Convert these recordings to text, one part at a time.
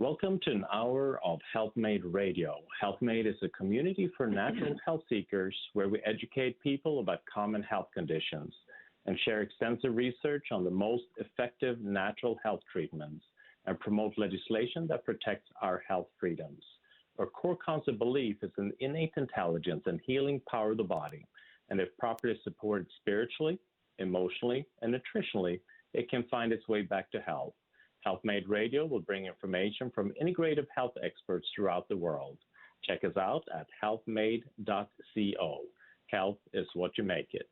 Welcome to an hour of HealthMade Radio. HealthMade is a community for natural health seekers where we educate people about common health conditions and share extensive research on the most effective natural health treatments and promote legislation that protects our health freedoms. Our core concept belief is in innate intelligence and healing power of the body, and if properly supported spiritually, emotionally, and nutritionally, it can find its way back to health. HealthMade Radio will bring information from integrative health experts throughout the world. Check us out at healthmade.co. Health is what you make it.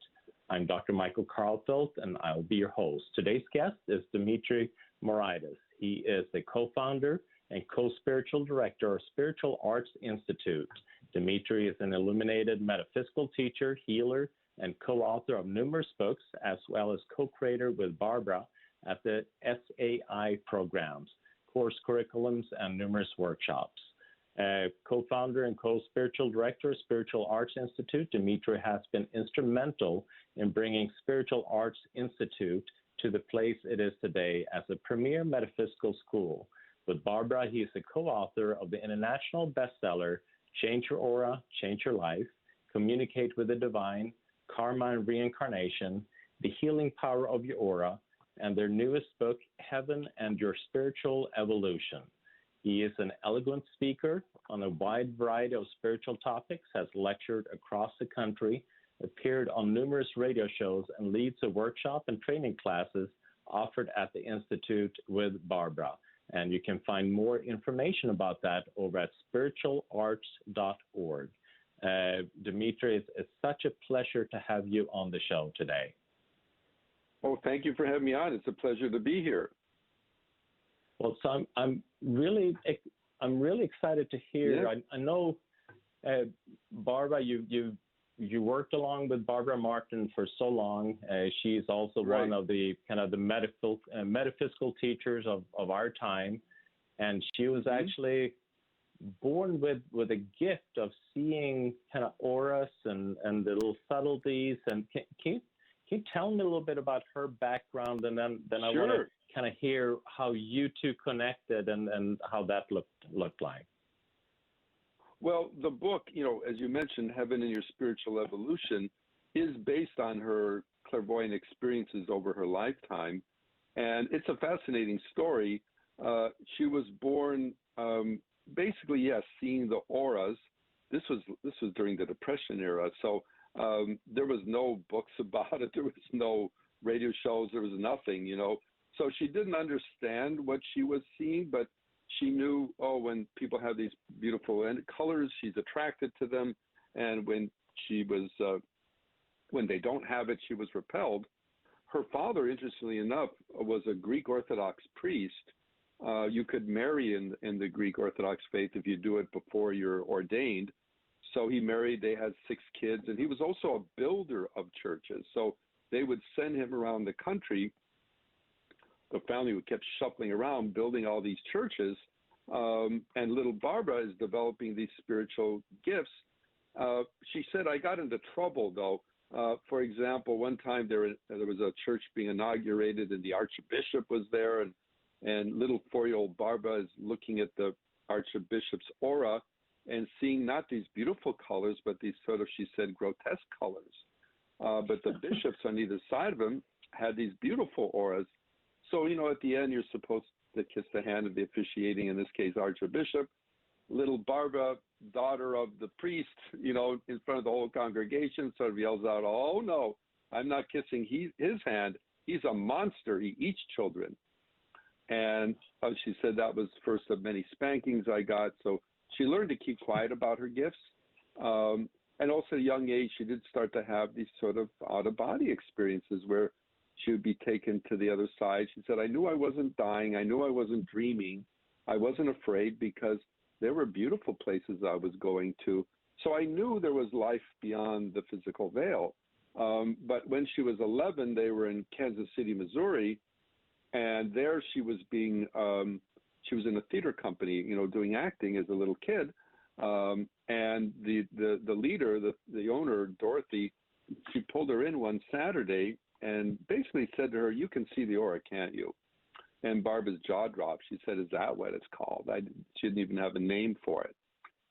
I'm Dr. Michael Karlfeldt, and I'll be your host. Today's guest is Dimitri Moraitis. He is the co-founder and co-spiritual director of Spiritual Arts Institute. Dimitri is an illuminated metaphysical teacher, healer, and co-author of numerous books, as well as co-creator with Barbara at the SAI programs, course curriculums, and numerous workshops. Co-founder and co-spiritual director of Spiritual Arts Institute, Dimitri has been instrumental in bringing Spiritual Arts Institute to the place it is today as a premier metaphysical school. With Barbara, he is the co-author of the international bestseller, Change Your Aura, Change Your Life, Communicate with the Divine, Karma and Reincarnation, The Healing Power of Your Aura, and their newest book, Heaven and Your Spiritual Evolution. He is an eloquent speaker on a wide variety of spiritual topics, has lectured across the country, appeared on numerous radio shows, and leads a workshop and training classes offered at the Institute with Barbara. And you can find more information about that over at spiritualarts.org. Dimitri, it's such a pleasure to have you on the show today. Oh, thank you for having me on. It's a pleasure to be here. Well, so I'm really excited to hear. Yeah. I know, Barbara, you worked along with Barbara Martin for so long. She's also Right. one of the kind of the metaphysical teachers of our time, and she was actually born with a gift of seeing kind of auras and the little subtleties. And can you tell me a little bit about her background, and then I Sure. want to kind of hear how you two connected and how that looked like. Well, the book, as you mentioned, Heaven and Your Spiritual Evolution, is based on her clairvoyant experiences over her lifetime. And it's a fascinating story. She was born, basically, yes, seeing the auras. This was during the Depression era. So there was no books about it. There was no radio shows. There was nothing, So she didn't understand what she was seeing, but she knew, when people have these beautiful colors, she's attracted to them. And when they don't have it, she was repelled. Her father, interestingly enough, was a Greek Orthodox priest. You could marry in the Greek Orthodox faith if you do it before you're ordained. So he married, they had 6 kids, and he was also a builder of churches. So they would send him around the country. The family kept shuffling around, building all these churches, and little Barbara is developing these spiritual gifts. She said, I got into trouble, though. For example, one time there was a church being inaugurated, and the archbishop was there, and little 4-year-old Barbara is looking at the archbishop's aura and seeing not these beautiful colors, but these sort of, she said, grotesque colors. But the bishops on either side of him had these beautiful auras. So, at the end, you're supposed to kiss the hand of the officiating, in this case, archbishop. Little Barbara, daughter of the priest, in front of the whole congregation, sort of yells out, oh, no, I'm not kissing his hand. He's a monster. He eats children. And she said that was first of many spankings I got. So she learned to keep quiet about her gifts. And also at a young age, she did start to have these sort of out-of-body experiences where she would be taken to the other side. She said, I knew I wasn't dying. I knew I wasn't dreaming. I wasn't afraid because there were beautiful places I was going to. So I knew there was life beyond the physical veil. But when she was 11, they were in Kansas City, Missouri, and there she was in a theater company, doing acting as a little kid. And the leader, the owner, Dorothy, she pulled her in one Saturday and basically said to her, you can see the aura, can't you? And Barbara's jaw dropped. She said, "Is that what it's called?" She didn't even have a name for it.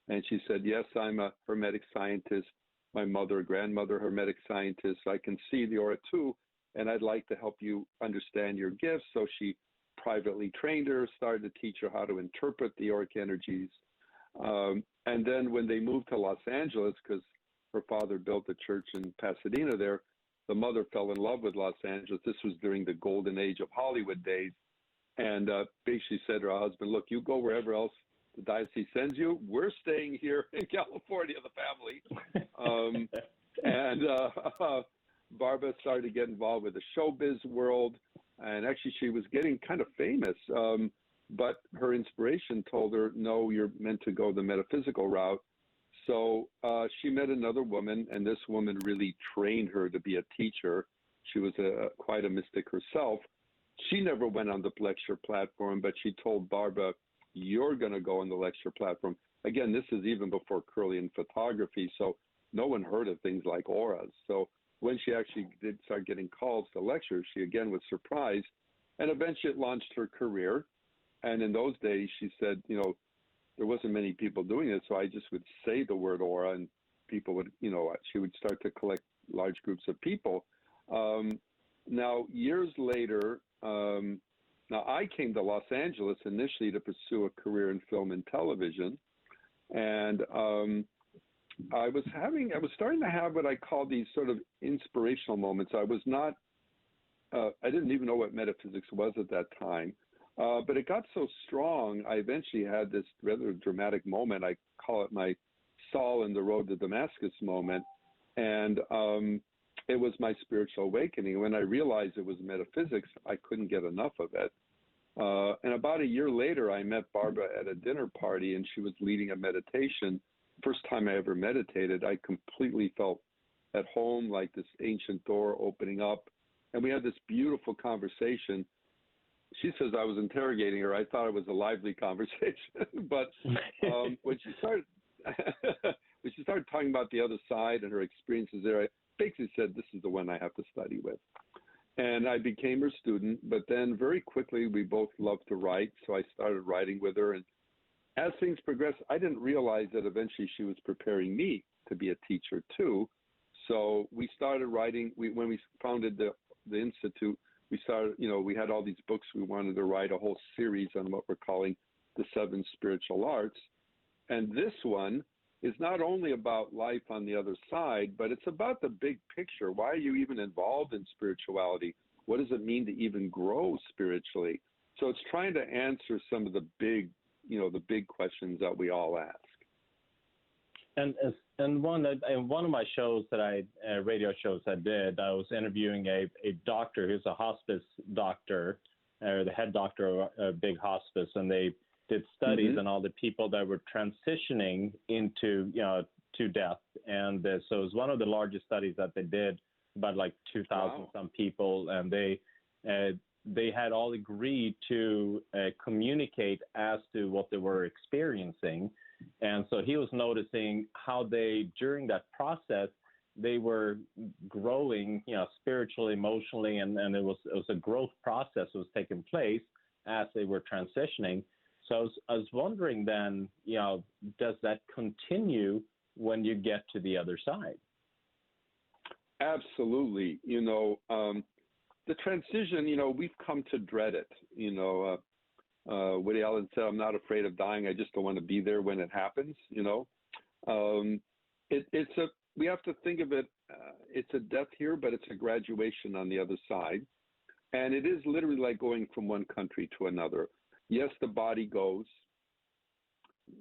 And she said, "Yes, I'm a hermetic scientist. My mother, grandmother, hermetic scientist. I can see the aura too, and I'd like to help you understand your gifts." So she privately trained her, started to teach her how to interpret the auric energies. And then when they moved to Los Angeles, because her father built a church in Pasadena there, the mother fell in love with Los Angeles. This was during the golden age of Hollywood days. And basically said to her husband, "Look, you go wherever else the diocese sends you. We're staying here in California, the family." Barbara started to get involved with the showbiz world. And actually, she was getting kind of famous. But her inspiration told her, "No, you're meant to go the metaphysical route." So she met another woman, and this woman really trained her to be a teacher. She was quite a mystic herself. She never went on the lecture platform, but she told Barbara, "You're going to go on the lecture platform." Again, this is even before Kirlian photography, so no one heard of things like auras. So when she actually did start getting calls to lectures, she again was surprised, and eventually it launched her career. And in those days, she said, there wasn't many people doing it, so I just would say the word aura, and people would, she would start to collect large groups of people. Now, years later, now I came to Los Angeles initially to pursue a career in film and television, and I was starting to have what I call these sort of inspirational moments. I was not, I didn't even know what metaphysics was at that time, but it got so strong, I eventually had this rather dramatic moment. I call it my Saul in the Road to Damascus moment, and it was my spiritual awakening. When I realized it was metaphysics, I couldn't get enough of it. And about a year later, I met Barbara at a dinner party, and she was leading a meditation. First time I ever meditated, I completely felt at home, like this ancient door opening up. And we had this beautiful conversation. She says I was interrogating her. I thought it was a lively conversation. But when she started talking about the other side and her experiences there, I basically said, "This is the one I have to study with." And I became her student, but then very quickly we both loved to write, so I started writing with her. And as things progressed, I didn't realize that eventually she was preparing me to be a teacher too. So we started writing. When we founded the Institute, we started, we had all these books. We wanted to write a whole series on what we're calling the 7 spiritual arts. And this one is not only about life on the other side, but it's about the big picture. Why are you even involved in spirituality? What does it mean to even grow spiritually? So it's trying to answer some of the big, the big questions that we all ask. And one of my shows that radio shows I did, I was interviewing a doctor who's a hospice doctor, or the head doctor of a big hospice, and they did studies on all the people that were transitioning into, to death. And so it was one of the largest studies that they did, about like 2,000 some people, and they had all agreed to communicate as to what they were experiencing. And so he was noticing how during that process, they were growing, spiritually, emotionally, and it was a growth process that was taking place as they were transitioning. So I was wondering then, does that continue when you get to the other side? Absolutely. The transition, we've come to dread it. Woody Allen said, "I'm not afraid of dying. I just don't want to be there when it happens." We have to think of it. It's a death here, but it's a graduation on the other side. And it is literally like going from one country to another. Yes, the body goes.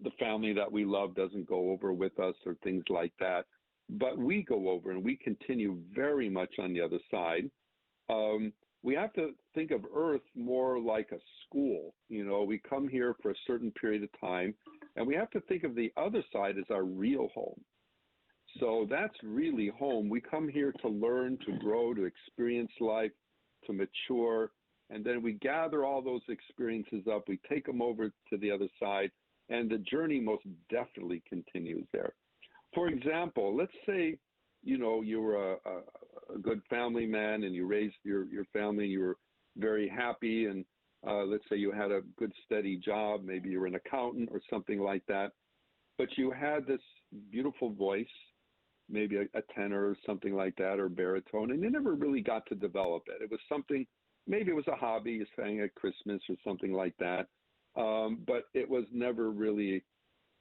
The family that we love doesn't go over with us or things like that. But we go over and we continue very much on the other side. We have to think of Earth more like a school. We come here for a certain period of time, and we have to think of the other side as our real home. So that's really home. We come here to learn, to grow, to experience life, to mature, and then we gather all those experiences up. We take them over to the other side, and the journey most definitely continues there. For example, let's say, you were a good family man, and you raised your family, and you were very happy, and Let's say you had a good steady job, maybe you were an accountant or something like that, but you had this beautiful voice, maybe a tenor or something like that, or baritone, and you never really got to develop it. It was something, maybe it was a hobby, you sang at Christmas or something like that, but it was never really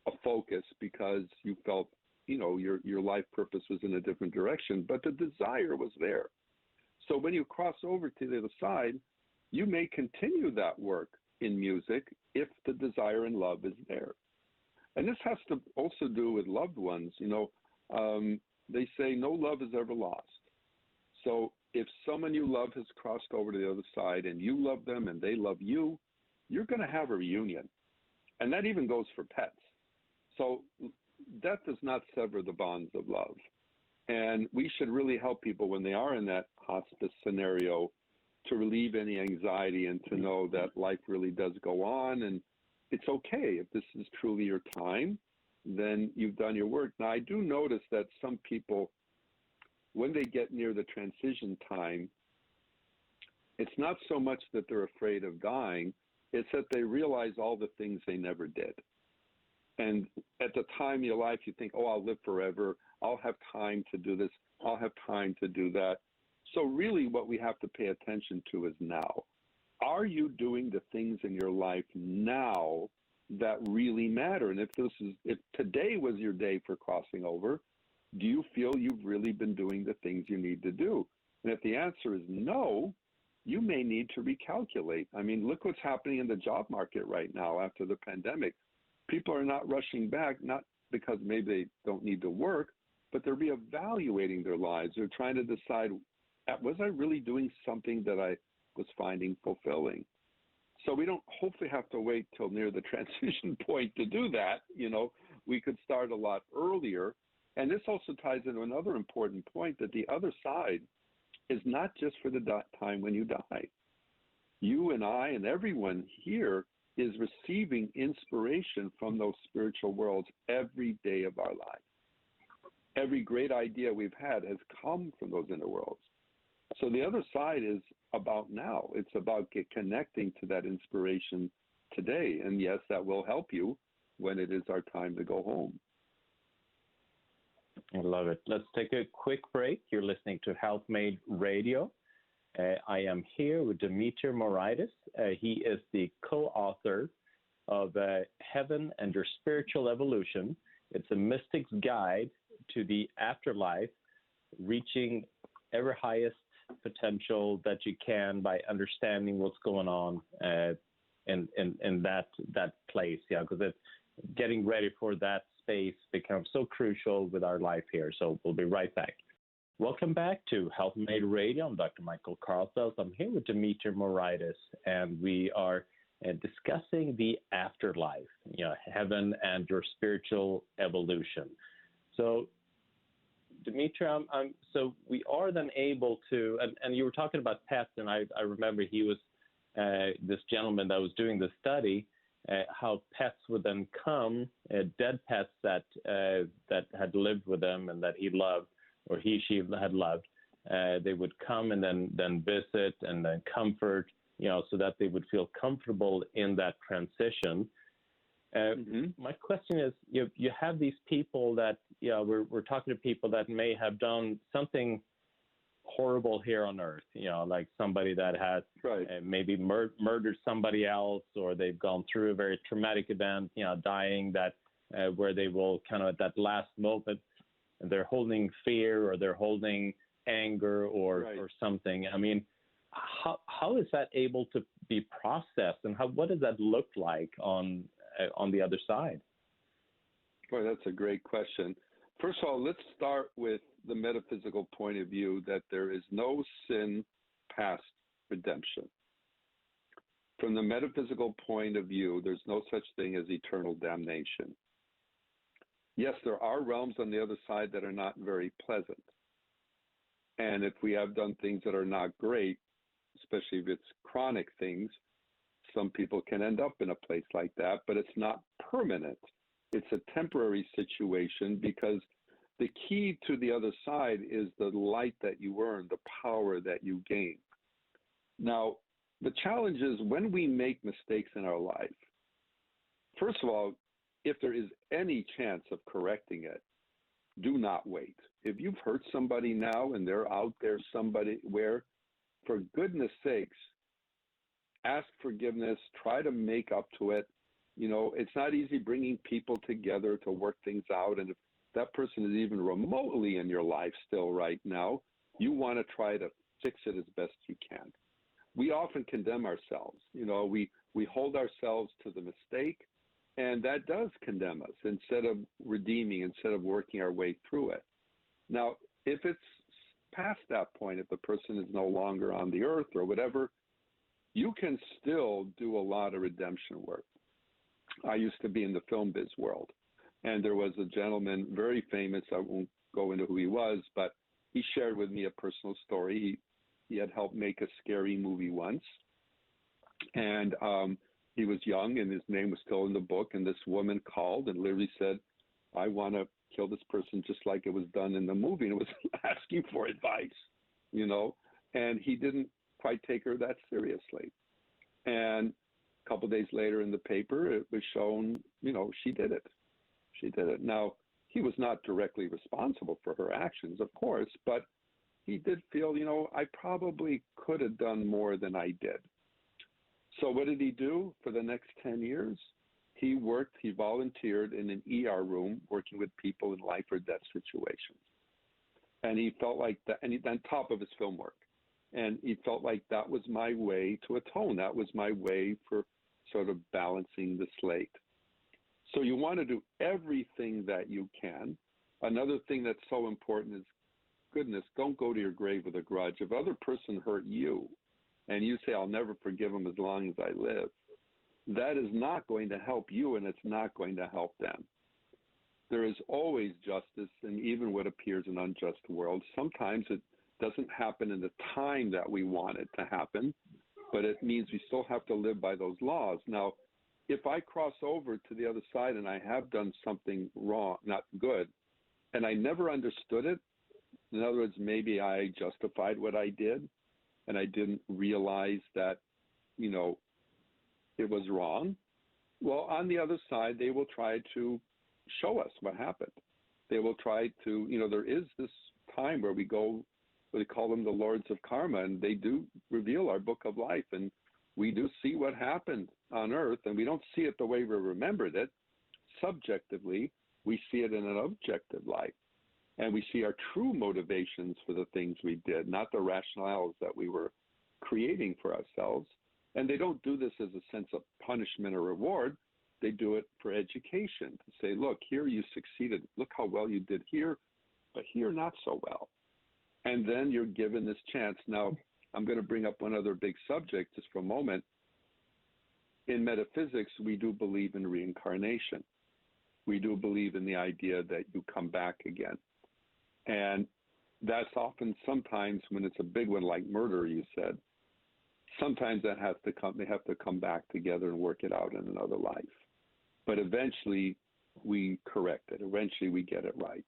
a focus because you felt, your life purpose was in a different direction, but the desire was there. So when you cross over to the other side, you may continue that work in music if the desire and love is there. And this has to also do with loved ones. They say no love is ever lost. So if someone you love has crossed over to the other side and you love them and they love you, you're going to have a reunion. And that even goes for pets. So death does not sever the bonds of love. And we should really help people when they are in that hospice scenario to relieve any anxiety and to know that life really does go on. And it's okay. If this is truly your time, then you've done your work. Now, I do notice that some people, when they get near the transition time, it's not so much that they're afraid of dying, it's that they realize all the things they never did. And at the time of your life, you think, oh, I'll live forever. I'll have time to do this. I'll have time to do that. So really what we have to pay attention to is now. Are you doing the things in your life now that really matter? And if today was your day for crossing over, do you feel you've really been doing the things you need to do? And if the answer is no, you may need to recalculate. I mean, look what's happening in the job market right now after the pandemic. People are not rushing back, not because maybe they don't need to work, but they're reevaluating their lives. They're trying to decide, was I really doing something that I was finding fulfilling? So we don't hopefully have to wait till near the transition point to do that. We could start a lot earlier. And this also ties into another important point, that the other side is not just for the time when you die. You and I and everyone here is receiving inspiration from those spiritual worlds every day of our life. Every great idea we've had has come from those inner worlds. So the other side is about now. It's about connecting to that inspiration today. And yes, that will help you when it is our time to go home. I love it. Let's take a quick break. You're listening to Health Made Radio. I am here with Dimitri Moraitis. He is the co-author of Heaven and Your Spiritual Evolution. It's a mystic's guide to the afterlife, reaching ever highest potential that you can by understanding what's going on in that place. Yeah, because it's getting ready for that space becomes so crucial with our life here. So we'll be right back. Welcome back to Health Made Radio. I'm Dr. Michael Karlfeldt. I'm here with Dimitri Moraitis, and we are discussing the afterlife, heaven and your spiritual evolution. So, Dimitri, so we are then able to, and you were talking about pets, and I remember he was this gentleman that was doing the study, how pets would then come, dead pets that had lived with them and that he loved, or she had loved, they would come and then visit and then comfort, so that they would feel comfortable in that transition. My question is, you have these people that, we're talking to people that may have done something horrible here on earth, like somebody that has maybe murdered somebody else, or they've gone through a very traumatic event, dying, that where they will kind of at that last moment, they're holding fear or they're holding anger or something. I mean, how is that able to be processed, and what does that look like on the other side? Boy, that's a great question. First of all, let's start with the metaphysical point of view that there is no sin past redemption. From the metaphysical point of view, there's no such thing as eternal damnation. Yes, there are realms on the other side that are not very pleasant. And if we have done things that are not great, especially if it's chronic things, some people can end up in a place like that, but it's not permanent. It's a temporary situation, because the key to the other side is the light that you earn, the power that you gain. Now, the challenge is when we make mistakes in our life, first of all, if there is any chance of correcting it, do not wait. If you've hurt somebody now and they're out there somewhere, for goodness sakes, ask forgiveness, try to make up to it. You know, it's not easy bringing people together to work things out. And if that person is even remotely in your life still right now, you want to try to fix it as best you can. We often condemn ourselves. You know, we hold ourselves to the mistake, and that does condemn us instead of redeeming, instead of working our way through it. Now, if it's past that point, if the person is no longer on the earth or whatever, you can still do a lot of redemption work. I used to be in the film biz world, and there was a gentleman, very famous, I won't go into who he was, but he shared with me a personal story. He had helped make a scary movie once, and he was young, and his name was still in the book, and this woman called and literally said, I want to kill this person just like it was done in the movie, and it was asking for advice, you know, and he didn't quite take her that seriously. And a couple of days later in the paper, it was shown, you know, she did it. She did it. Now, he was not directly responsible for her actions, of course, but he did feel, you know, I probably could have done more than I did. So what did he do for the next 10 years? He volunteered in an ER room working with people in life or death situations. And he felt like that, and on top of his film work. And he felt like that was my way to atone. That was my way for sort of balancing the slate. So you want to do everything that you can. Another thing that's so important is, goodness, don't go to your grave with a grudge. If other person hurt you and you say, I'll never forgive them as long as I live, that is not going to help you, and it's not going to help them. There is always justice in even what appears an unjust world. Sometimes it doesn't happen in the time that we want it to happen, but it means we still have to live by those laws. Now, if I cross over to the other side and I have done something wrong, not good, and I never understood it, in other words, maybe I justified what I did and I didn't realize that, you know, it was wrong. Well, on the other side, they will try to show us what happened. They will try to, you know, there is this time where we go, they call them the Lords of Karma, and they do reveal our book of life, and we do see what happened on earth, and we don't see it the way we remembered it. Subjectively, we see it in an objective light, and we see our true motivations for the things we did, not the rationales that we were creating for ourselves. And they don't do this as a sense of punishment or reward. They do it for education, to say, look, here you succeeded. Look how well you did here, but here not so well. And then you're given this chance. Now, I'm going to bring up one other big subject just for a moment. In metaphysics, we do believe in reincarnation. We do believe in the idea that you come back again. And that's often sometimes when it's a big one like murder, you said, sometimes they have to come back together and work it out in another life. But eventually we correct it. Eventually we get it right.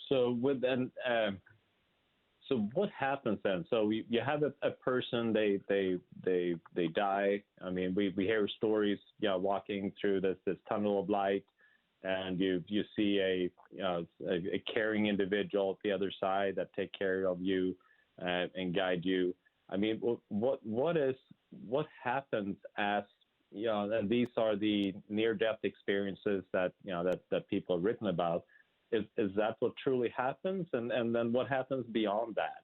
So so what happens then? So you have a person, they die. I mean, we hear stories, walking through this tunnel of light, and you see a caring individual at the other side that take care of you and guide you. I mean, what happens as and these are the near-death experiences that that people have written about. Is that what truly happens? And then what happens beyond that?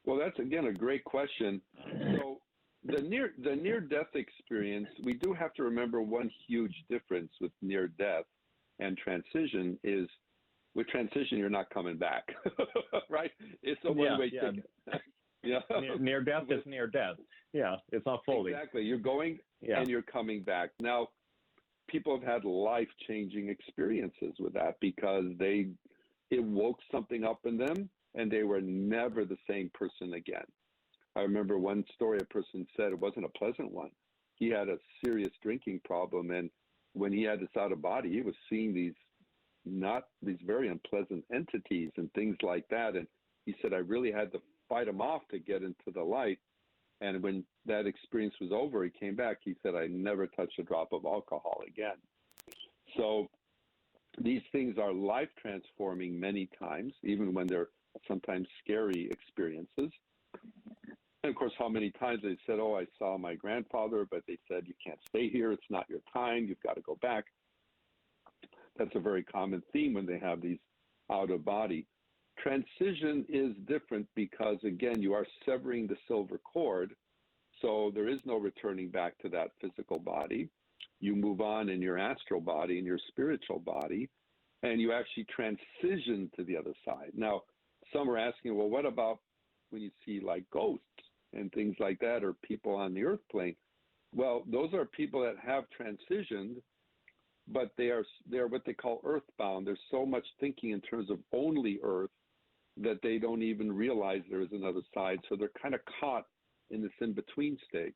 Well, that's, again, a great question. So the near-death experience, we do have to remember one huge difference with near-death and transition is with transition, you're not coming back, right? It's a one-way ticket. Yeah. Near-death is near-death. Yeah, it's not fully. Exactly. You're going and you're coming back. Now, people have had life-changing experiences with that because it woke something up in them, and they were never the same person again. I remember one story a person said, it wasn't a pleasant one. He had a serious drinking problem, and when he had this out of body, he was seeing these very unpleasant entities and things like that. And he said, I really had to fight him off to get into the light. And when that experience was over, he came back. He said, I never touched a drop of alcohol again. So these things are life transforming many times, even when they're sometimes scary experiences. And of course, how many times they said, oh, I saw my grandfather, but they said, you can't stay here. It's not your time. You've got to go back. That's a very common theme when they have these out of body. Transition is different because, again, you are severing the silver cord. So there is no returning back to that physical body. You move on in your astral body, in your spiritual body, and you actually transition to the other side. Now, some are asking, well, what about when you see like ghosts and things like that, or people on the earth plane? Well, those are people that have transitioned, but they are what they call earthbound. There's so much thinking in terms of only earth that they don't even realize there is another side. So they're kind of caught in this in-between state.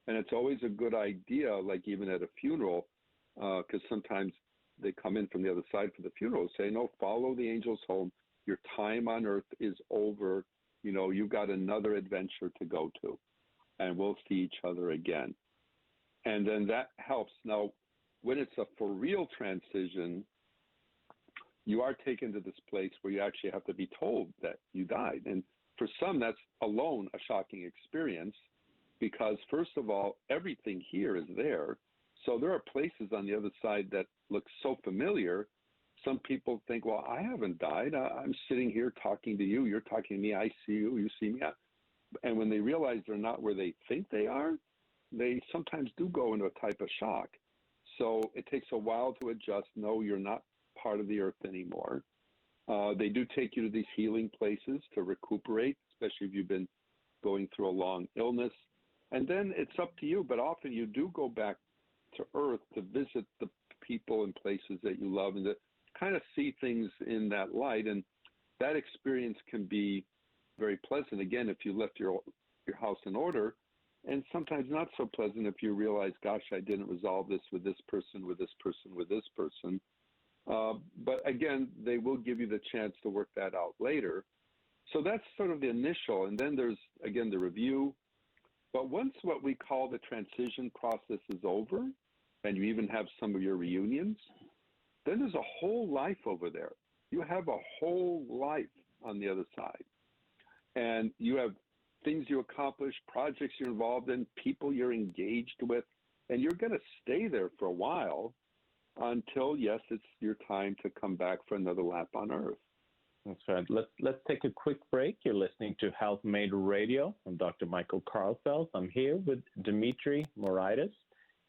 And it's always a good idea, like even at a funeral, because sometimes they come in from the other side for the funeral, say, no, follow the angels home. Your time on earth is over. You know, you've got another adventure to go to, and we'll see each other again. And then that helps. Now, when it's a for real transition, you are taken to this place where you actually have to be told that you died. And for some, that's alone a shocking experience because, first of all, everything here is there. So there are places on the other side that look so familiar. Some people think, well, I haven't died. I'm sitting here talking to you. You're talking to me. I see you. You see me. And when they realize they're not where they think they are, they sometimes do go into a type of shock. So it takes a while to adjust. No, you're not part of the earth anymore. They do take you to these healing places to recuperate, especially if you've been going through a long illness. And then it's up to you, but often you do go back to earth to visit the people and places that you love and to kind of see things in that light. And that experience can be very pleasant, again, if you left your house in order, and sometimes not so pleasant if you realize, gosh, I didn't resolve this with this person, with this person, with this person. But again, they will give you the chance to work that out later. So that's sort of the initial. And then there's, again, the review. But once what we call the transition process is over, and you even have some of your reunions, then there's a whole life over there. You have a whole life on the other side. And you have things you accomplish, projects you're involved in, people you're engaged with, and you're going to stay there for a while until, yes, it's your time to come back for another lap on Earth. That's right. Let's take a quick break. You're listening to Health Made Radio. I'm Dr. Michael Karlfeldt. I'm here with Dimitri Moraitis.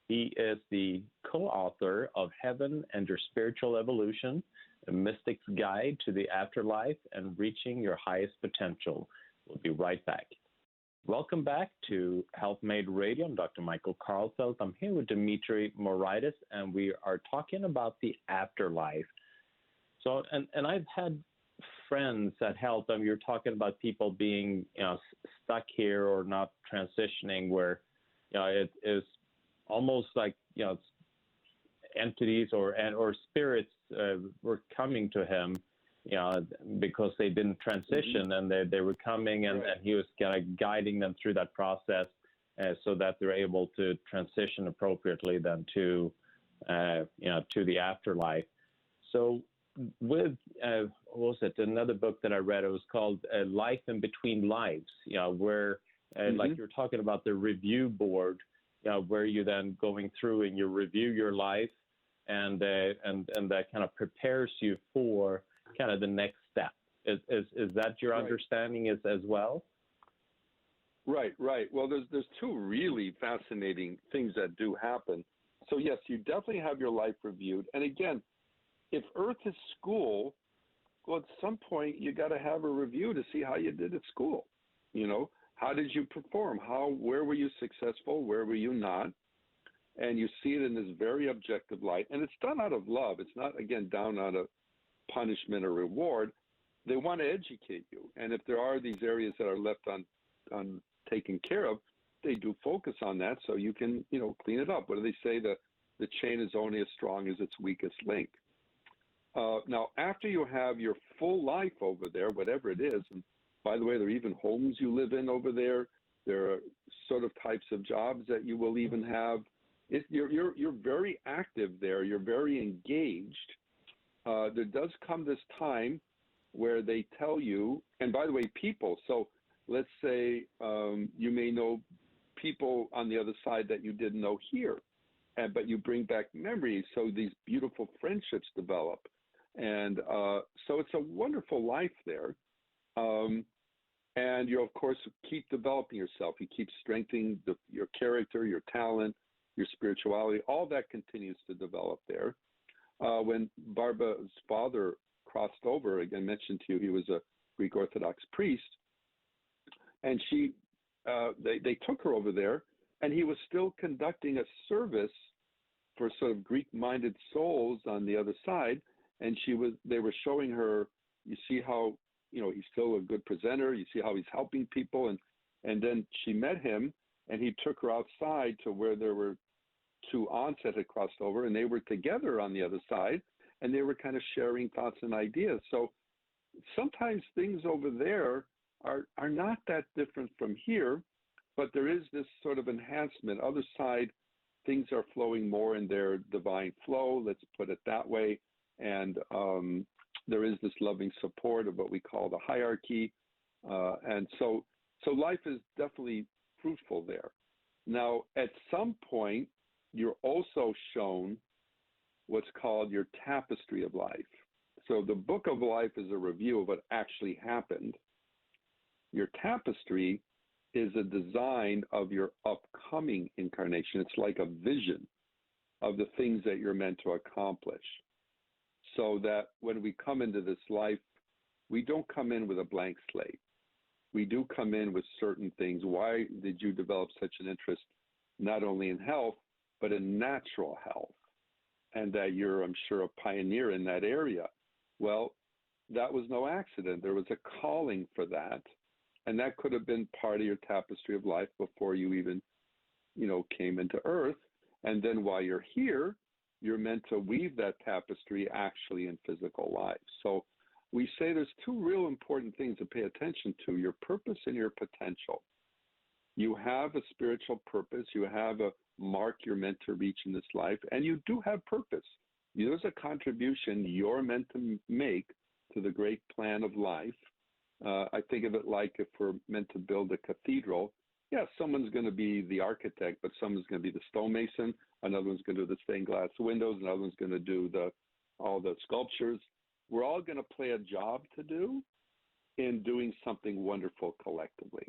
He is the co-author of Heaven and Your Spiritual Evolution, A Mystic's Guide to the Afterlife and Reaching Your Highest Potential. We'll be right back. Welcome back to Health Made Radio. I'm Dr. Michael Karlfeldt. I'm here with Dimitri Moraitis, and we are talking about the afterlife. So, and I've had friends that help them. You're talking about people being, stuck here or not transitioning, where, it is almost like, entities or spirits were coming to him, because they didn't transition, and they were coming, and he was kind of guiding them through that process, so that they're able to transition appropriately then to the afterlife. So with what was it? Another book that I read, it was called Life in Between Lives. Where like you're talking about the review board, where you then going through and you review your life, and that kind of prepares you for kind of the next step. Is that your understanding as well? Right. Well, there's two really fascinating things that do happen. So yes, you definitely have your life reviewed. And again, if Earth is school, well, at some point you got to have a review to see how you did at school. How did you perform? Where were you successful? Where were you not? And you see it in this very objective light. And it's done out of love. It's not, again, done out of punishment or reward. They want to educate you. And if there are these areas that are left taken care of, they do focus on that so you can, clean it up. What do they say? The chain is only as strong as its weakest link. Now, after you have your full life over there, whatever it is, and By the way, there are even homes you live in over there. There are sort of types of jobs that you will even have. You're very active there. You're very engaged. There does come this time where they tell you, and by the way, people, so let's say you may know people on the other side that you didn't know here, but you bring back memories, so these beautiful friendships develop. And so it's a wonderful life there. And you, of course, keep developing yourself. You keep strengthening your character, your talent, your spirituality. All that continues to develop there. When Barbara's father crossed over, again, mentioned to you, he was a Greek Orthodox priest, and they took her over there, and he was still conducting a service for sort of Greek-minded souls on the other side, and they were showing her, you see how, he's still a good presenter, you see how he's helping people, and then she met him, and he took her outside to where there were two aunts that had crossed over, and they were together on the other side, and they were kind of sharing thoughts and ideas. So sometimes things over there are not that different from here, but there is this sort of enhancement. Other side, things are flowing more in their divine flow, let's put it that way, and there is this loving support of what we call the hierarchy, and so life is definitely fruitful there. Now, at some point, you're also shown what's called your tapestry of life. So the book of life is a review of what actually happened. Your tapestry is a design of your upcoming incarnation. It's like a vision of the things that you're meant to accomplish. So that when we come into this life, we don't come in with a blank slate. We do come in with certain things. Why did you develop such an interest, not only in health, but in natural health? And that you're, I'm sure, a pioneer in that area. Well, that was no accident. There was a calling for that. And that could have been part of your tapestry of life before you even, came into Earth. And then while you're here, you're meant to weave that tapestry actually in physical life. So we say there's two real important things to pay attention to: your purpose and your potential. You have a spiritual purpose. You have a mark you're meant to reach in this life, and you do have purpose. There's a contribution you're meant to make to the great plan of life. I think of it like if we're meant to build a cathedral, someone's going to be the architect, but someone's going to be the stonemason, another one's going to do the stained glass windows, another one's going to do all the sculptures. We're all going to play a job to do in doing something wonderful collectively.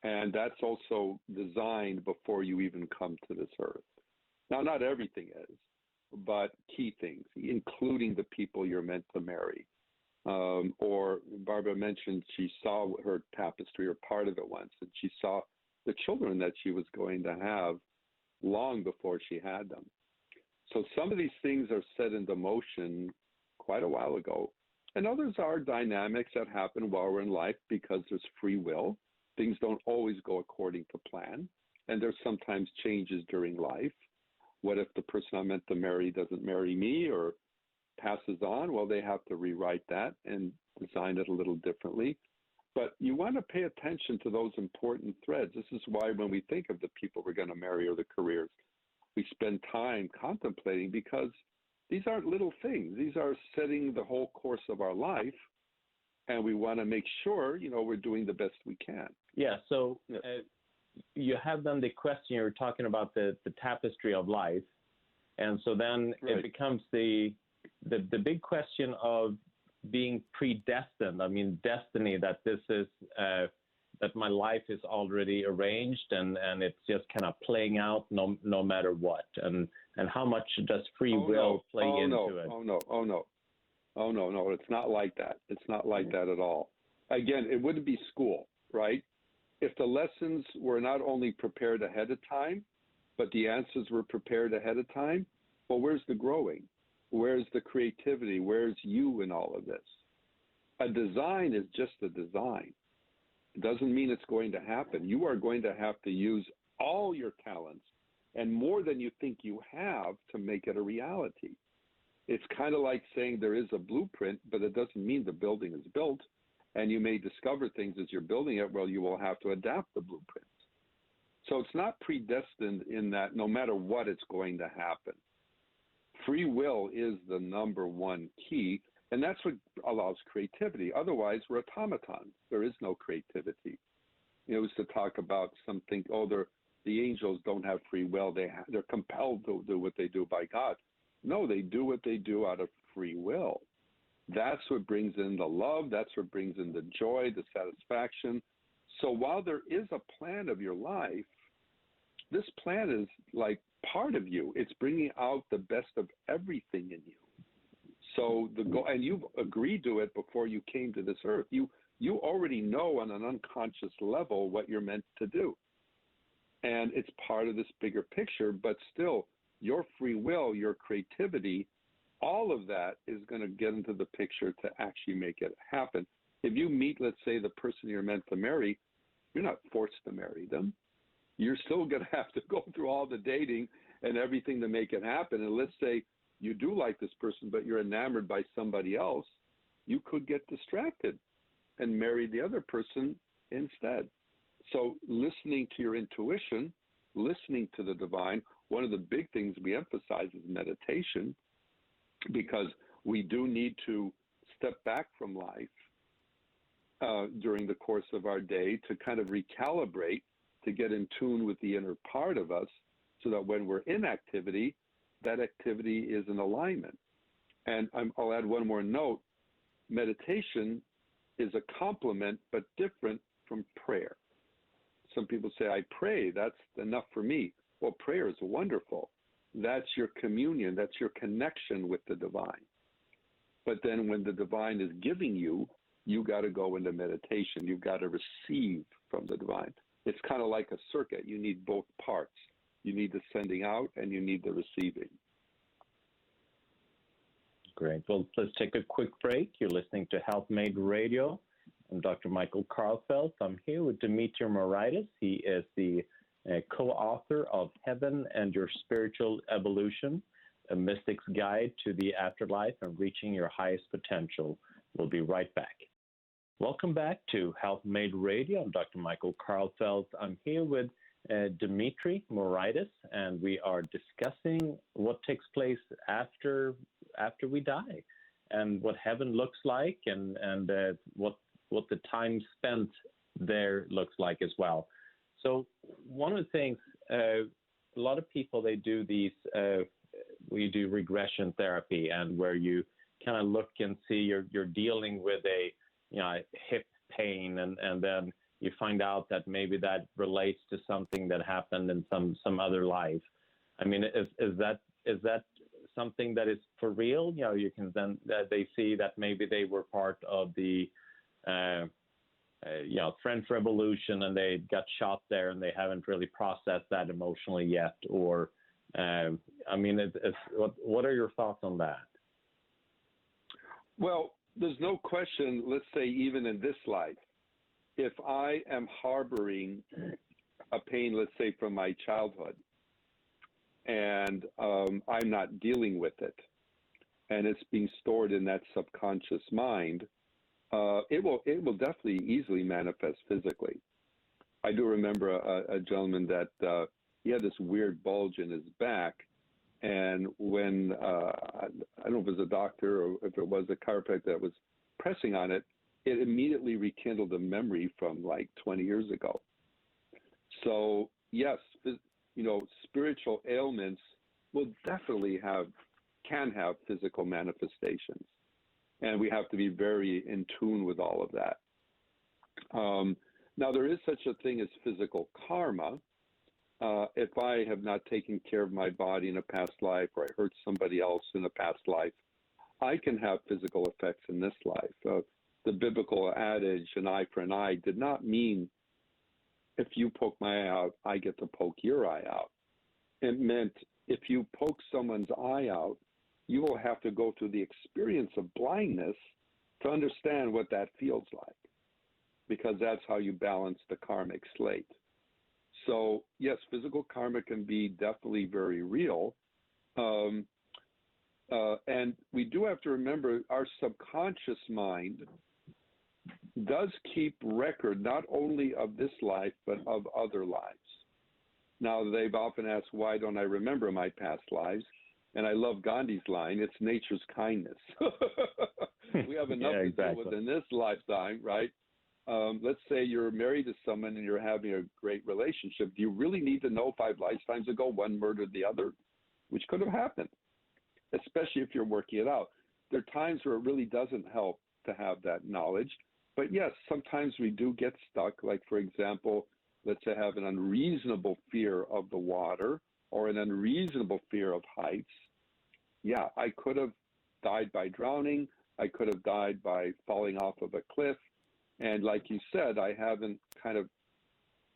And that's also designed before you even come to this earth. Now, not everything is, but key things, including the people you're meant to marry. Or Barbara mentioned she saw her tapestry, or part of it once, and she saw the children that she was going to have long before she had them. So some of these things are set into motion quite a while ago, and others are dynamics that happen while we're in life because there's free will. Things don't always go according to plan, and there's sometimes changes during life. What if the person I'm meant to marry doesn't marry me or passes on? Well, they have to rewrite that and design it a little differently. But you want to pay attention to those important threads. This is why when we think of the people we're going to marry or the careers, we spend time contemplating, because these aren't little things. These are setting the whole course of our life, and we want to make sure, we're doing the best we can. Yeah, so you have then the question, you're talking about the tapestry of life, and so then It becomes the big question of being predestined. I mean, destiny, that this is, that my life is already arranged and it's just kind of playing out no matter what. And how much does free will play into it? Oh, no, it's not like that. It's not like that at all. Again, it wouldn't be school, right? If the lessons were not only prepared ahead of time, but the answers were prepared ahead of time, well, where's the growing? Where's the creativity? Where's you in all of this? A design is just a design. It doesn't mean it's going to happen. You are going to have to use all your talents and more than you think you have to make it a reality. It's kind of like saying there is a blueprint, but it doesn't mean the building is built. and you may discover things as you're building it. Well, you will have to adapt the blueprint. So it's not predestined in that no matter what, it's going to happen. Free will is the number one key, and that's what allows creativity. Otherwise, we're automatons. There is no creativity. It was to talk about something, the angels don't have free will. They're compelled to do what they do by God. No, they do what they do out of free will. That's what brings in the love. That's what brings in the joy, the satisfaction. So while there is a plan of your life, this plan is like part of you. It's bringing out the best of everything in you. So the goal, and you've agreed to it before you came to this earth. You already know on an unconscious level what you're meant to do. And it's part of this bigger picture, but still, your free will, your creativity, all of that is going to get into the picture to actually make it happen. If you meet, let's say, the person you're meant to marry, you're not forced to marry them. You're still going to have to go through all the dating and everything to make it happen. And let's say you do like this person, but you're enamored by somebody else, you could get distracted and marry the other person instead. So listening to your intuition, listening to the divine, one of the big things we emphasize is meditation, because we do need to step back from life during the course of our day to kind of recalibrate, to get in tune with the inner part of us, so that when we're in activity, that activity is in alignment. And I'll add one more note. Meditation is a complement, but different from prayer. Some people say, I pray, that's enough for me. Well, prayer is wonderful. That's your communion. That's your connection with the divine. But then when the divine is giving you, you got to go into meditation. You've got to receive from the divine. It's kind of like a circuit. You need both parts. You need the sending out and you need the receiving. Great. Well, let's take a quick break. You're listening to Health Made Radio. I'm Dr. Michael Karlfeldt. I'm here with Dimitri Moraitis. He is the co-author of Heaven and Your Spiritual Evolution, A Mystic's Guide to the Afterlife and Reaching Your Highest Potential. We'll be right back. Welcome back to Health Made Radio. I'm Dr. Michael Karlfeldt. I'm here with Dimitri Moraitis, and we are discussing what takes place after we die, and what heaven looks like, and what the time spent there looks like as well. So one of the things, a lot of people, they do these, we do regression therapy, and where you kind of look and see you're dealing with a hip pain, and then you find out that maybe that relates to something that happened in some other life. I mean, is that something that is for real? You can then they see that maybe they were part of the French Revolution, and they got shot there, and they haven't really processed that emotionally yet. Or, what are your thoughts on that? Well, there's no question, let's say even in this life, if I am harboring a pain, let's say from my childhood, and I'm not dealing with it, and it's being stored in that subconscious mind, it will definitely easily manifest physically. I do remember a gentleman that he had this weird bulge in his back, and when I don't know if it was a doctor or if it was a chiropractor that was pressing on it, it immediately rekindled a memory from like 20 years ago. So yes, spiritual ailments will definitely can have physical manifestations, and we have to be very in tune with all of that. Now, there is such a thing as physical karma. If I have not taken care of my body in a past life, or I hurt somebody else in a past life, I can have physical effects in this life. The biblical adage, an eye for an eye, did not mean if you poke my eye out, I get to poke your eye out. It meant if you poke someone's eye out, you will have to go through the experience of blindness to understand what that feels like, because that's how you balance the karmic slate. So yes, physical karma can be definitely very real. And we do have to remember our subconscious mind does keep record not only of this life, but of other lives. Now, they've often asked, why don't I remember my past lives? And I love Gandhi's line, it's nature's kindness. We have enough to deal with in this lifetime, right? Let's say you're married to someone and you're having a great relationship. Do you really need to know 5 lifetimes ago one murdered the other? Which could have happened, especially if you're working it out. There are times where it really doesn't help to have that knowledge. But yes, sometimes we do get stuck. Like, for example, let's say I have an unreasonable fear of the water or an unreasonable fear of heights. Yeah, I could have died by drowning. I could have died by falling off of a cliff. And like you said, I haven't kind of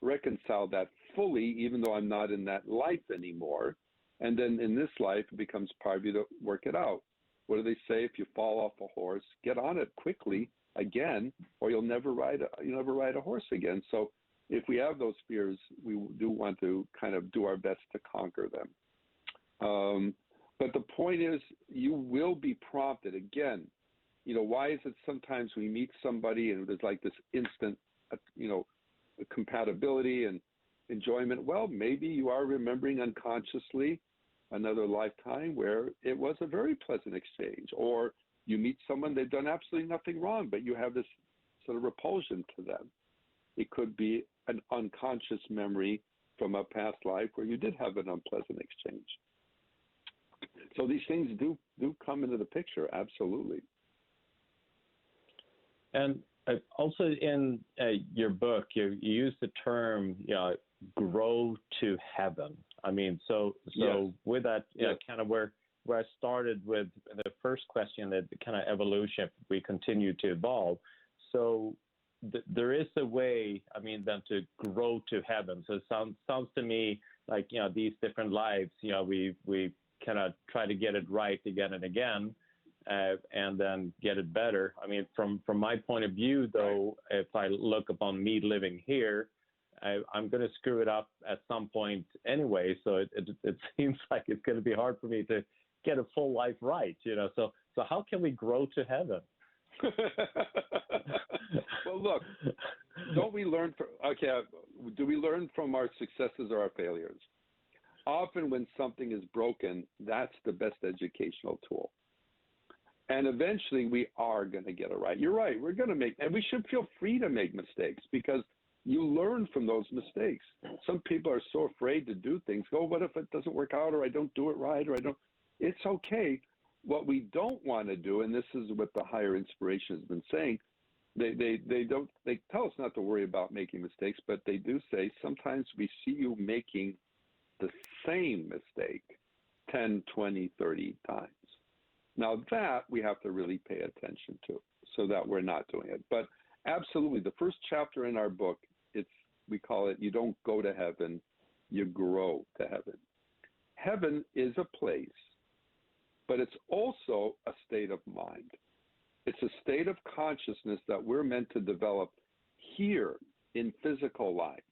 reconciled that fully, even though I'm not in that life anymore. And then in this life, it becomes part of you to work it out. What do they say? If you fall off a horse, get on it quickly again, or you'll never ride a horse again. So if we have those fears, we do want to kind of do our best to conquer them. But the point is, you will be prompted again. Why is it sometimes we meet somebody and there's like this instant, compatibility and enjoyment? Well, maybe you are remembering unconsciously another lifetime where it was a very pleasant exchange, or you meet someone, they've done absolutely nothing wrong, but you have this sort of repulsion to them. It could be an unconscious memory from a past life where you did have an unpleasant exchange. So these things do come into the picture, absolutely. And also in your book, you use the term, grow to heaven. I mean, so yes. With that, yes. Kind of where I started with the first question, that kind of evolution, we continue to evolve. So there is a way, I mean, then to grow to heaven. So it sounds to me like, these different lives, we kind of try to get it right again and again, and then get it better. I mean, from my point of view, though, right. If I look upon me living here, I'm going to screw it up at some point anyway. So it seems like it's going to be hard for me to get a full life right, So how can we grow to heaven? Well, look, do we learn from our successes or our failures? Often when something is broken, that's the best educational tool. And eventually we are going to get it right. You're right. We're going to and we should feel free to make mistakes, because you learn from those mistakes. Some people are so afraid to do things. Oh, what if it doesn't work out, or I don't do it right, or I don't? It's okay. What we don't want to do, and this is what the higher inspiration has been saying, they tell us not to worry about making mistakes, but they do say sometimes we see you making the same mistake 10, 20, 30 times. Now that we have to really pay attention to, so that we're not doing it. But absolutely, the first chapter in our book, we call it, you don't go to heaven, you grow to heaven. Heaven is a place, but it's also a state of mind. It's a state of consciousness that we're meant to develop here in physical life,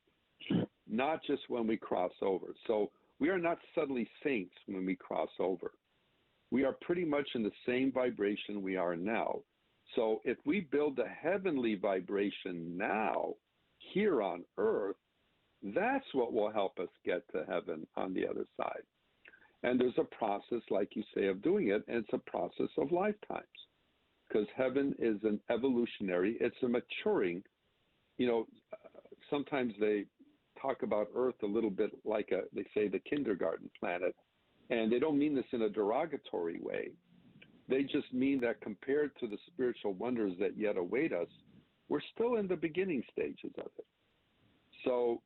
not just when we cross over. So we are not suddenly saints when we cross over. We are pretty much in the same vibration we are now. So if we build a heavenly vibration now, here on earth, that's what will help us get to heaven on the other side. And there's a process, like you say, of doing it, and it's a process of lifetimes. Because heaven is an evolutionary, it's a maturing. Sometimes they talk about Earth a little bit like they say the kindergarten planet, and they don't mean this in a derogatory way. They just mean that compared to the spiritual wonders that yet await us, we're still in the beginning stages of it. So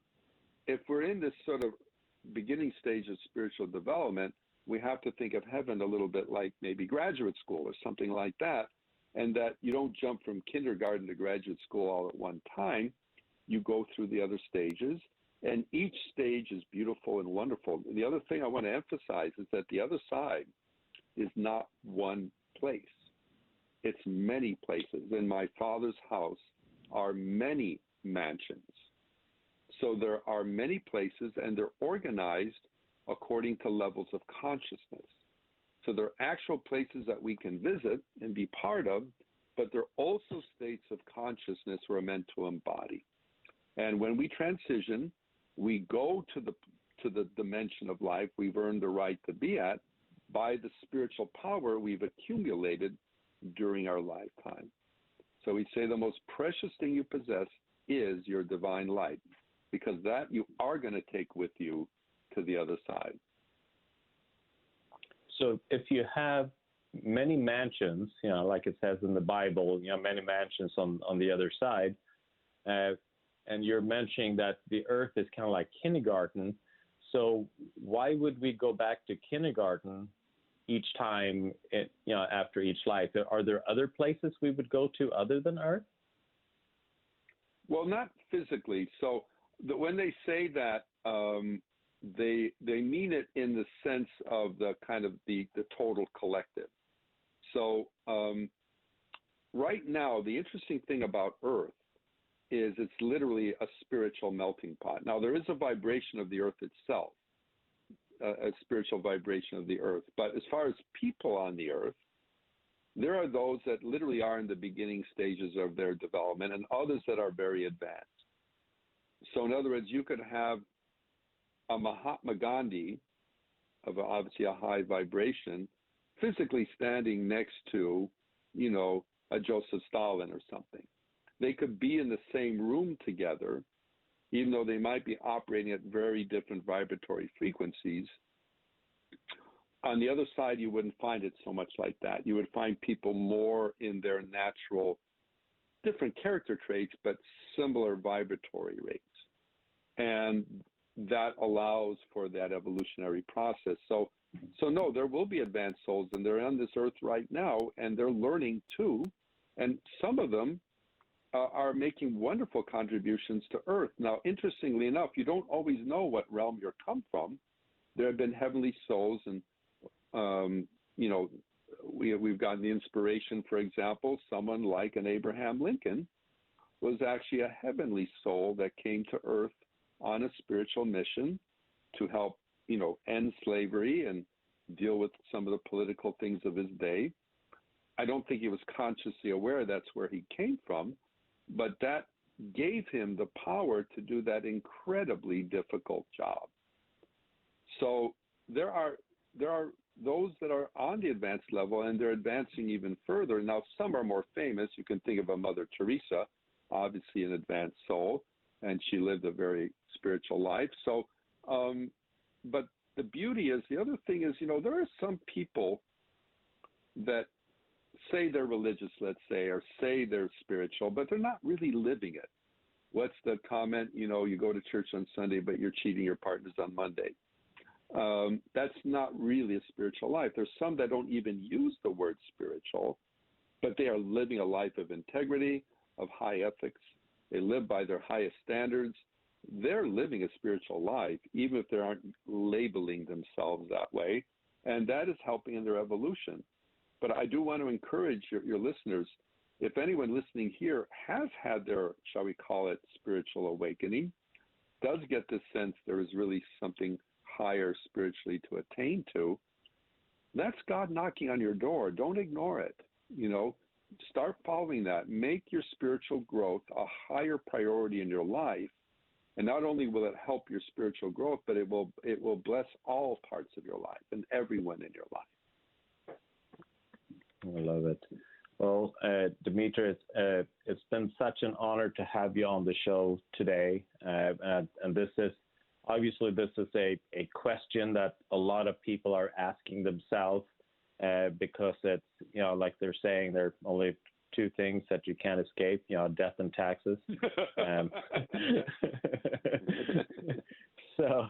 if we're in this sort of beginning stage of spiritual development, we have to think of heaven a little bit like maybe graduate school or something like that, and that you don't jump from kindergarten to graduate school all at one time. You go through the other stages, and each stage is beautiful and wonderful. And the other thing I want to emphasize is that the other side is not one place. It's many places. In my Father's house are many mansions. So there are many places, and they're organized according to levels of consciousness. So there are actual places that we can visit and be part of, but they're also states of consciousness we're meant to embody. And when we transition, we go to the dimension of life we've earned the right to be at by the spiritual power we've accumulated during our lifetime. So we say the most precious thing you possess is your divine light, because that you are going to take with you to the other side. So if you have many mansions, like it says in the Bible, many mansions on the other side, and you're mentioning that the earth is kind of like kindergarten, so why would we go back to kindergarten each time, after each life? Are there other places we would go to other than Earth? Well, not physically. So when they say that, they mean it in the sense of the kind of the total collective. So right now, the interesting thing about Earth is it's literally a spiritual melting pot. Now, there is a vibration of the Earth itself, a spiritual vibration of the Earth. But as far as people on the Earth, there are those that literally are in the beginning stages of their development and others that are very advanced. So in other words, you could have a Mahatma Gandhi of obviously a high vibration physically standing next to, a Joseph Stalin or something. They could be in the same room together, even though they might be operating at very different vibratory frequencies. On the other side, you wouldn't find it so much like that. You would find people more in their natural, different character traits, but similar vibratory rates. And that allows for that evolutionary process. So no, there will be advanced souls, and they're on this earth right now, and they're learning too. And some of them are making wonderful contributions to Earth. Now, interestingly enough, you don't always know what realm you're come from. There have been heavenly souls, and we've gotten the inspiration. For example, someone like an Abraham Lincoln was actually a heavenly soul that came to Earth on a spiritual mission to help, end slavery and deal with some of the political things of his day. I don't think he was consciously aware that's where he came from, but that gave him the power to do that incredibly difficult job. So there are those that are on the advanced level, and they're advancing even further. Now, some are more famous. You can think of a Mother Teresa, obviously an advanced soul, and she lived a very spiritual life. So, but the beauty is, the other thing is, there are some people that say they're religious, let's say, or say they're spiritual, but they're not really living it. What's the comment? You go to church on Sunday, but you're cheating your partners on Monday. That's not really a spiritual life. There's some that don't even use the word spiritual, but they are living a life of integrity, of high ethics. They live by their highest standards. They're living a spiritual life, even if they aren't labeling themselves that way, and that is helping in their evolution. But I do want to encourage your listeners, if anyone listening here has had their, shall we call it, spiritual awakening, does get this sense there is really something higher spiritually to attain to, that's God knocking on your door. Don't ignore it. Start following that. Make your spiritual growth a higher priority in your life. And not only will it help your spiritual growth, but it will bless all parts of your life and everyone in your life. I love it. Well, Dimitri, it's been such an honor to have you on the show today. And this is obviously a question that a lot of people are asking themselves because it's, like they're saying, there are only two things that you can't escape, death and taxes. So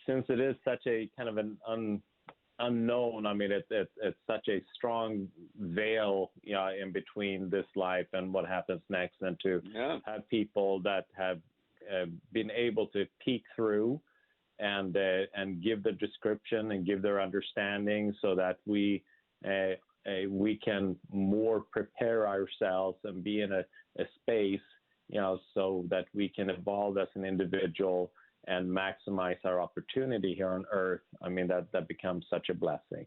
since it is such a kind of an unknown, it's such a strong veil, in between this life and what happens next, and to have people that have been able to peek through and give the description and give their understanding, so that we can more prepare ourselves and be in a space, so that we can evolve as an individual and maximize our opportunity here on Earth. That becomes such a blessing.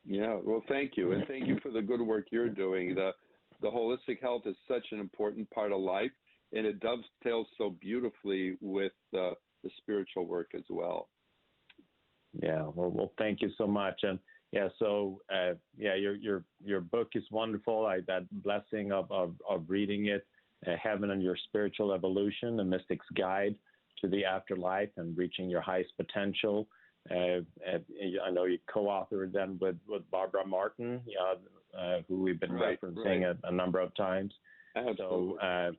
Yeah, well, thank you, and thank you for the good work you're doing. The holistic health is such an important part of life, and it dovetails so beautifully with the spiritual work as well. Yeah, well, thank you so much. And yeah, so your book is wonderful. That blessing of reading it, Heaven and Your Spiritual Evolution: A Mystic's Guide to the Afterlife and Reaching Your Highest Potential. I know you co-authored them with Barbara Martin, who we've been referencing a number of times. Absolutely. So,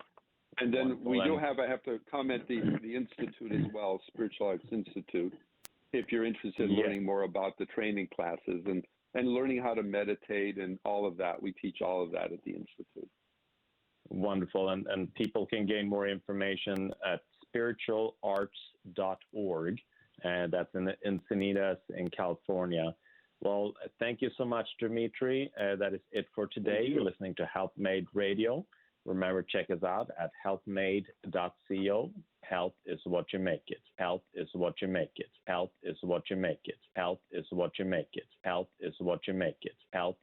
and then we do have, I have to comment, the Institute as well, Spiritual Arts Institute, if you're interested in learning more about the training classes and learning how to meditate and all of that. We teach all of that at the Institute. Wonderful. And people can gain more information at spiritualarts.org. And that's in Encinitas in California. Well, thank you so much, Dimitri. That is it for today. You're listening to Health Made Radio. Remember, check us out at healthmade.co. Health is what you make it. Health is what you make it. Health is what you make it. Health is what you make it. Health is what you make it. Health